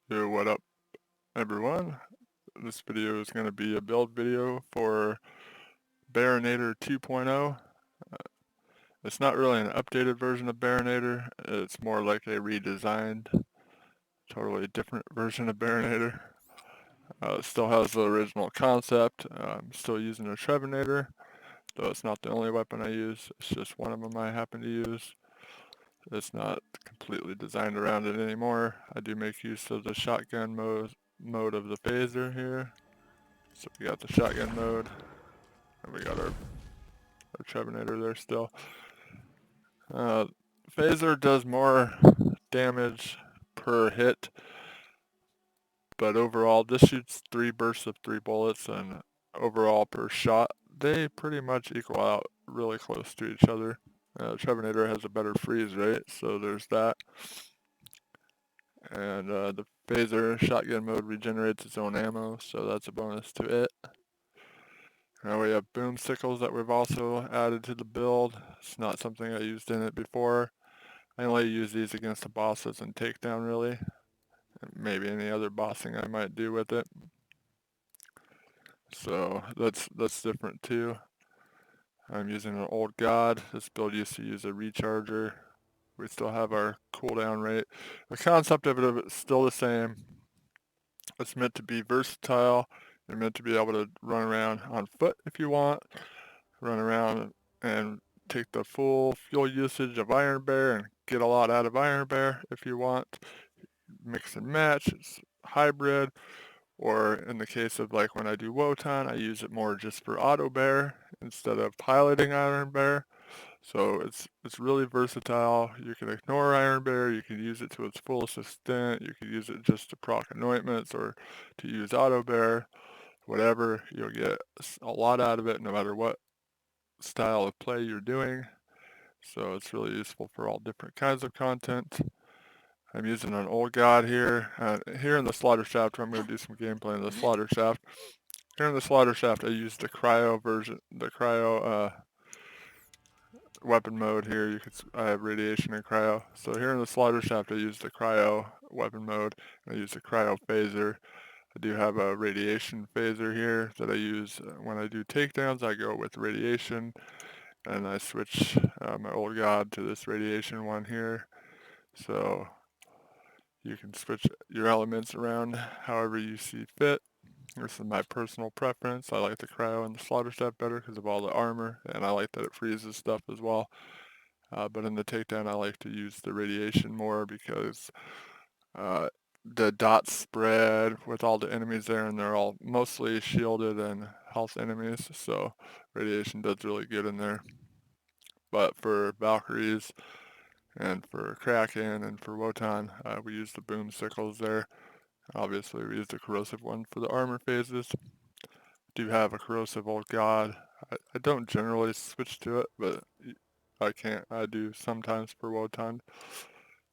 Yo, what up, everyone? This video is going to be a build video for Bearonator 2.0. It's not really an updated version of Bearonator, it's more like a redesigned, totally different version of Bearonator. It still has the original concept. I'm still using a Bearonator, though it's not the only weapon I use, it's just one of them I happen to use. It's not completely designed around it anymore. I do make use of the shotgun mode of the phaser here. So we got the shotgun mode, and we got our Trevenator there still. Phaser does more damage per hit, but overall this shoots 3 bursts of 3 bullets, and overall per shot, they pretty much equal out really close to each other. Trevenator has a better freeze rate, so there's that. And the phaser shotgun mode regenerates its own ammo, so that's a bonus to it. Now we have boom sickles that we've also added to the build. It's not something I used in it before. I only use these against the bosses and takedown really. And maybe any other bossing I might do with it. So that's different too. I'm using an old god. This build used to use a recharger. We still have our cooldown rate. The concept of it is still the same. It's meant to be versatile. You're meant to be able to run around on foot if you want. Run around and take the full fuel usage of Iron Bear and get a lot out of Iron Bear if you want. Mix and match, it's hybrid, or in the case of like when I do Wotan, I use it more just for auto bear instead of piloting Iron Bear. So it's really versatile. You can ignore Iron Bear, you can use it to its fullest extent, you can use it just to proc anointments or to use auto bear, whatever. You'll get a lot out of it no matter what style of play you're doing. So it's really useful for all different kinds of content. I'm using an old god here. Here in the slaughter shaft, I'm going to do some gameplay in the slaughter shaft. Here in the slaughter shaft, I used the cryo version, the cryo weapon mode here. I have radiation and cryo. So here in the slaughter shaft, I used the cryo weapon mode. I use the cryo phaser. I do have a radiation phaser here that I use when I do takedowns. I go with radiation, and I switch my old god to this radiation one here. So you can switch your elements around however you see fit. This is my personal preference. I like the cryo and the slaughter shaft better because of all the armor, and I like that it freezes stuff as well. But in the takedown, I like to use the radiation more because uh, the dots spread with all the enemies there, and they're all mostly shielded and health enemies, so radiation does really good in there. But for Valkyries and for Kraken and for Wotan, we use the boom sickles there. Obviously, we use the corrosive one for the armor phases. Do have a corrosive old god. I don't generally switch to it, but I can't. I do sometimes for Wotan.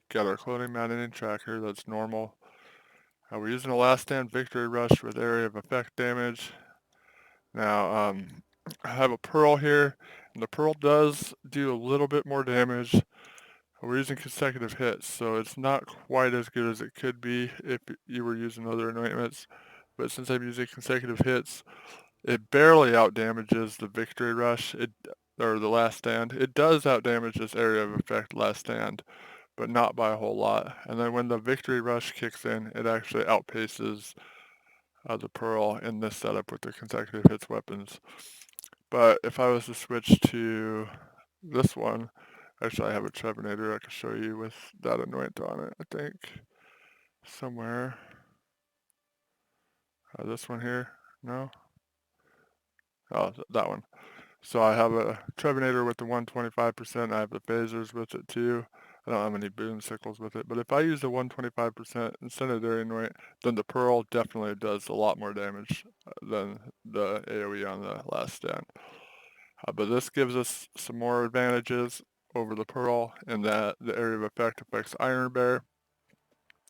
Got our clothing mounting tracker, that's normal. We're using a last stand victory rush with area of effect damage. Now, I have a pearl here, and the pearl does do a little bit more damage. We're using consecutive hits, so it's not quite as good as it could be if you were using other anointments. But since I'm using consecutive hits, it barely outdamages the victory rush, or the last stand. It does outdamage this area of effect last stand, but not by a whole lot. And then when the victory rush kicks in, it actually outpaces the pearl in this setup with the consecutive hits weapons. But if I was to switch to this one, actually I have a Trevenator I can show you with that anoint on it, I think. Somewhere. This one here? No? Oh, that one. So I have a Trevenator with the 125%. I have the phasers with it too. I don't have any boom sickles with it, but if I use the 125% incendiary anoint, then the pearl definitely does a lot more damage than the AoE on the last stand. But this gives us some more advantages over the pearl in that the area of effect affects Iron Bear.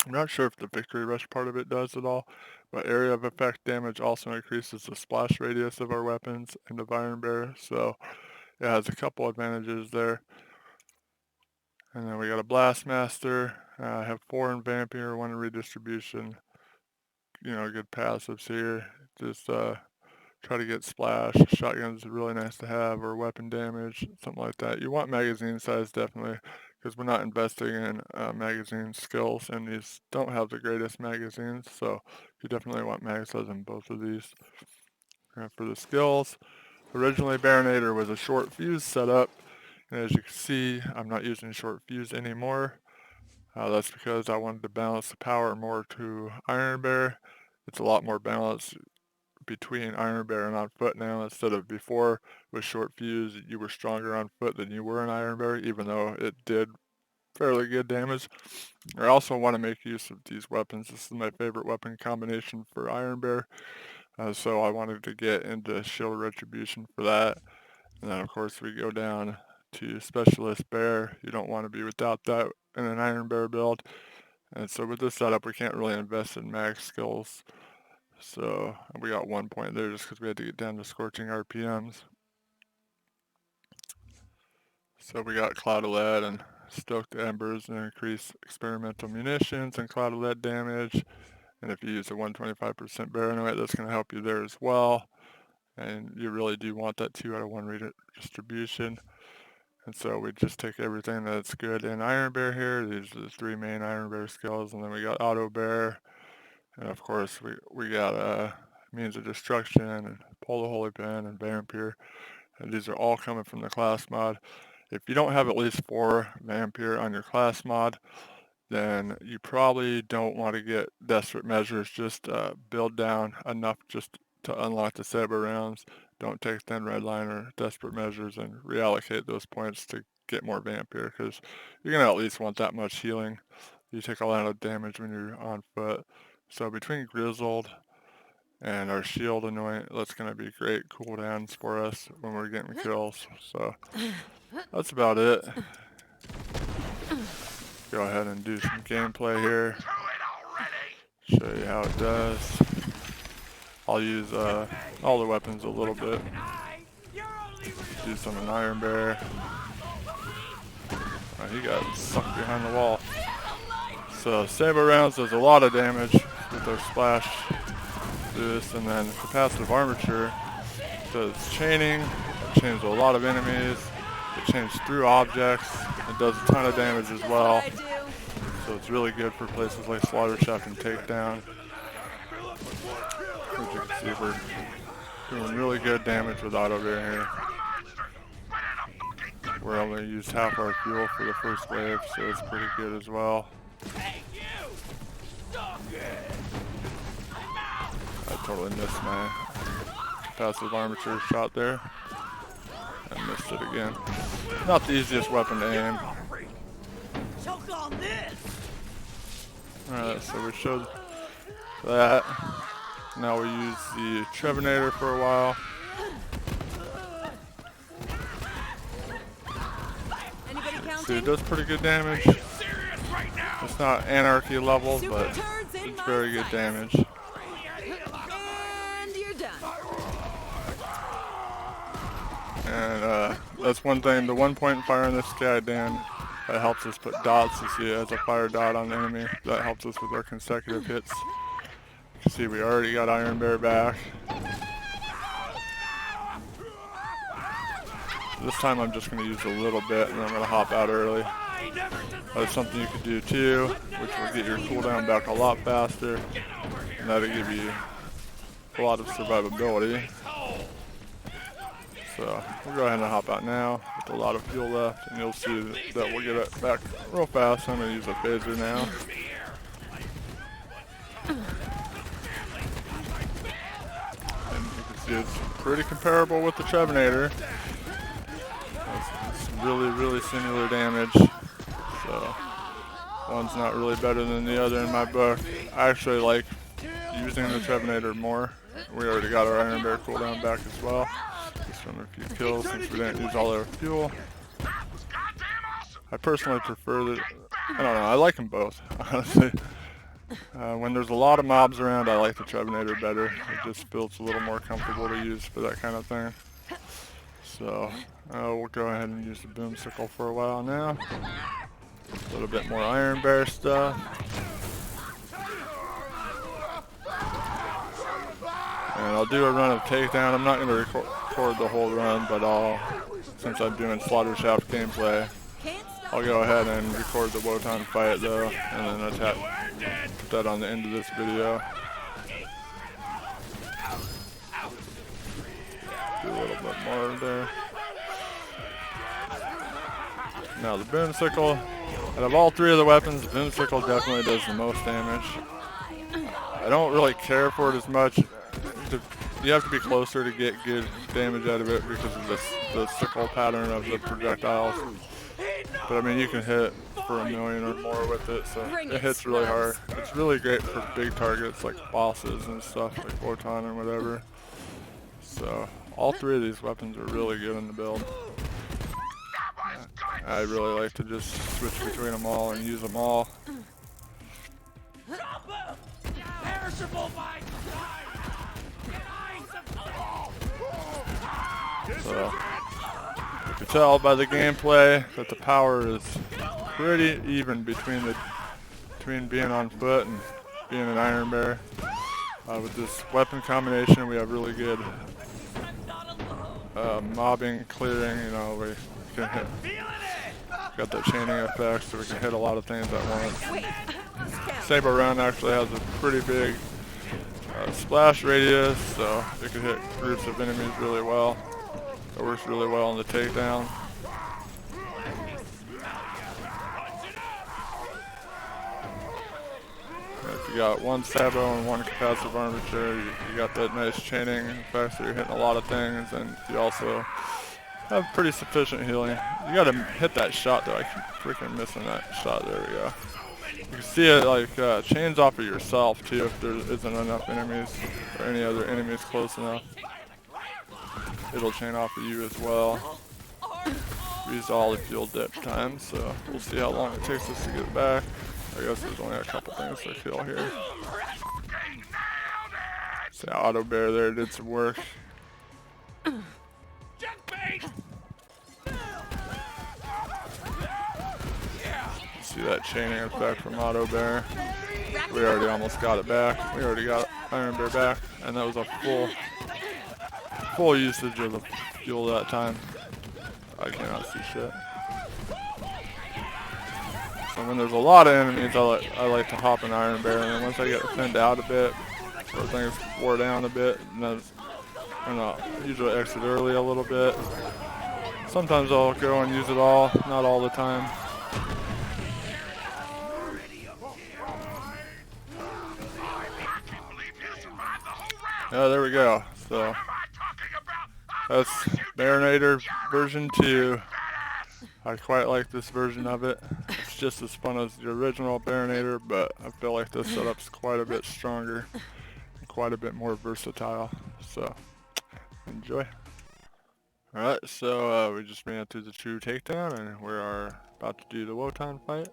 I'm not sure if the victory rush part of it does at all, but area of effect damage also increases the splash radius of our weapons and of Iron Bear, so it has a couple advantages there. And then we got a Blastmaster. I have 4 in Vampire, 1 in Redistribution. You know, good passives here. Just try to get splash. Shotguns are really nice to have, or weapon damage, something like that. You want magazine size definitely, because we're not investing in magazine skills, and these don't have the greatest magazines, so you definitely want mag size in both of these. For the skills, originally Bearonator was a short fuse setup, and as you can see, I'm not using short fuse anymore. That's because I wanted to balance the power more to Iron Bear. It's a lot more balanced between Iron Bear and on foot now, instead of before with short fuse you were stronger on foot than you were in Iron Bear, even though it did fairly good damage. I also want to make use of these weapons. This is my favorite weapon combination for Iron Bear, so I wanted to get into Shield Retribution for that. And then of course we go down to Specialist Bear. You don't want to be without that in an Iron Bear build. And so with this setup we can't really invest in mag skills. So we got 1 point there just because we had to get down to scorching RPMs. So we got Cloud of Lead and Stoked Embers and increase experimental munitions and Cloud of Lead damage. And if you use a 125% Bearonator, that's going to help you there as well. And you really do want that 2 out of 1 redistribution. And so we just take everything that's good in Iron Bear here. These are the 3 main Iron Bear skills. And then we got Auto Bear. And of course we got Means of Destruction and Pull the Holy Pen and Vampire. And these are all coming from the class mod. If you don't have at least 4 Vampire on your class mod, then you probably don't want to get Desperate Measures. Just build down enough just to unlock the saber rounds. Don't take Thin Red Line or Desperate Measures and reallocate those points to get more Vampire, because you're going to at least want that much healing. You take a lot of damage when you're on foot. So between Grizzled and our Shield Anoint, that's going to be great cooldowns for us when we're getting kills. So that's about it. Go ahead and do some gameplay here. Show you how it does. I'll use all the weapons a little bit. Do some in Iron Bear. Oh, he got sucked behind the wall. So saber rounds does a lot of damage with their splash boost, and then capacitive armature does chaining. It chains a lot of enemies. It chains through objects. It does a ton of damage as well. So it's really good for places like Slaughter Shaft and Takedown. As you can see, we're doing really good damage with Auto Bear here. We're only used half our fuel for the first wave, so it's pretty good as well. I totally missed my passive armature shot there. I missed it again. Not the easiest weapon to aim. Alright, so we showed that. Now we use the Bearonator for a while. See, it does pretty good damage. It's not Anarchy level, but it's very good damage. And that's one thing, the 1 point fire in this guy, Dan, that helps us put dots. You see it as a fire dot on the enemy. That helps us with our consecutive hits. You can see we already got Iron Bear back. This time I'm just going to use a little bit, and I'm going to hop out early. That's something you can do too, which will get your cooldown back a lot faster, and that'll give you a lot of survivability. So we'll go ahead and hop out now with a lot of fuel left, and you'll see that we'll get it back real fast. I'm going to use a phaser now. And you can see it's pretty comparable with the Bearonator. It's really similar damage. So one's not really better than the other in my book. I actually like using the Bearonator more. We already got our Iron Bear cooldown back as well. Just from a few kills since we didn't use all our fuel. I personally prefer the, I don't know, I like them both, honestly. When there's a lot of mobs around, I like the Bearonator better. It just feels a little more comfortable to use for that kind of thing. So we'll go ahead and use the boom sickle for a while now. A little bit more Iron Bear stuff. And I'll do a run of takedown. I'm not going to record the whole run, but since I'm doing Slaughter Shaft gameplay, I'll go ahead and record the Wotan fight though, and then put that on the end of this video. Do a little bit more there. Now the Boomsicle, out of all three of the weapons, the Boomsicle definitely does the most damage. I don't really care for it as much. You have to be closer to get good damage out of it because of the sickle pattern of the projectiles. But I mean, you can hit for 1,000,000 or more with it, so it hits really hard. It's really great for big targets like bosses and stuff like Wotan and whatever. So all three of these weapons are really good in the build. I really like to just switch between them all and use them all. So you can tell by the gameplay that the power is pretty even between being on foot and being an Iron Bear. With this weapon combination, we have really good mobbing, clearing. You know, we can hit. Got that chaining effect, so we can hit a lot of things at once. Saber Round actually has a pretty big splash radius, so it can hit groups of enemies really well. It works really well on the takedown. If you got one Sabo and one capacitive armature, you got that nice chaining effect, so you're hitting a lot of things, and you also have pretty sufficient healing. You gotta hit that shot though. I keep freaking missing that shot. There we go. You can see it like chains off of yourself too if there isn't enough enemies or any other enemies close enough. It'll chain off of you as well. Use all the fuel dip time, so we'll see how long it takes us to get back. I guess there's only a couple things to kill here. See, Auto Bear there did some work. See that chaining effect from Auto Bear. We already almost got it back. We already got Iron Bear back, and that was a full usage of the fuel that time. I cannot see shit. So when there's a lot of enemies, I like to hop an Iron Bear, and then once I get thinned out a bit, or things wore down a bit, and I usually exit early a little bit. Sometimes I'll go and use it all, not all the time. Oh, there we go. So that's Bearonator version 2. I quite like this version of it. It's just as fun as the original Bearonator, but I feel like this setup's quite a bit stronger and quite a bit more versatile. So enjoy. Alright, so we just ran through the true takedown, and we are about to do the Wotan fight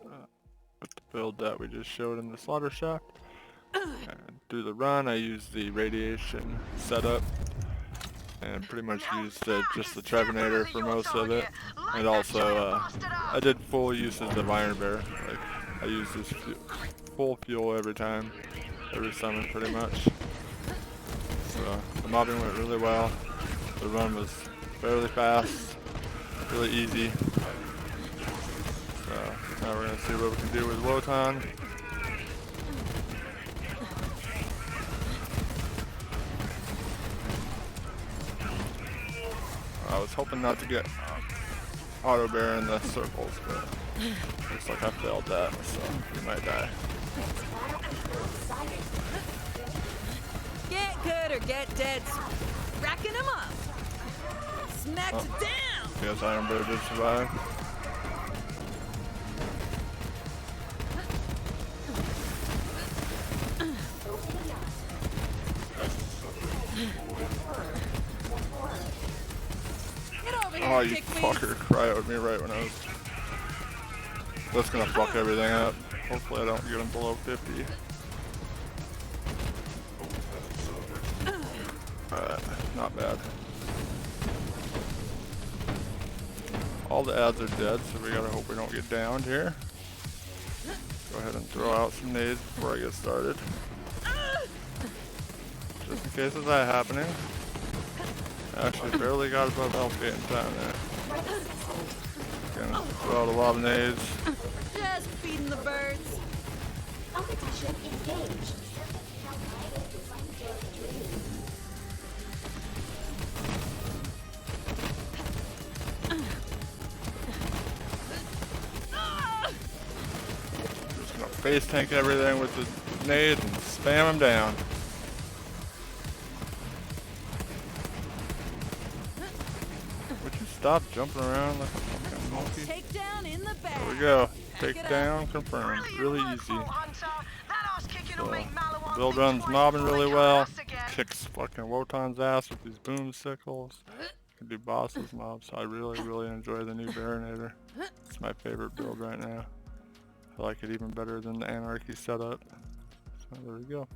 with the build that we just showed in the Slaughter Shaft. And through the run, I used the radiation setup and pretty much used just the Bearonator for most of it. And also, I did full uses of Iron Bear. Like, I used this full fuel every time, every summon pretty much. So the mobbing went really well. The run was fairly fast, really easy. So now we're gonna see what we can do with Wotan. I was hoping not to get Auto Bear in the circles, but looks like I failed that, so we might die. Get good or get dead. Racking them up. Smacked it down. Yes, Iron Bear did survive. Oh, you fucker cryoed me right when I was... That's gonna fuck everything up. Hopefully I don't get him below 50. Not bad. All the ads are dead, so we gotta hope we don't get downed here. ahead and throw out some nades before I get started. Just in case of that happening. Actually, barely got above health gate in time there. Gonna throw out a lot of nades. Just feeding the birds. Competition engaged. Just gonna face tank everything with the nades and spam them down. Would you stop jumping around like a fucking monkey? Takedown in the bag. There we go. Pack it up. Takedown confirmed. Really easy. So, Build runs mobbing really well. Kicks fucking Wotan's ass with these boom sickles. Can do bosses mobs. I really enjoy the new Bearonator. It's my favorite build right now. I like it even better than the Anarchy setup. So there we go.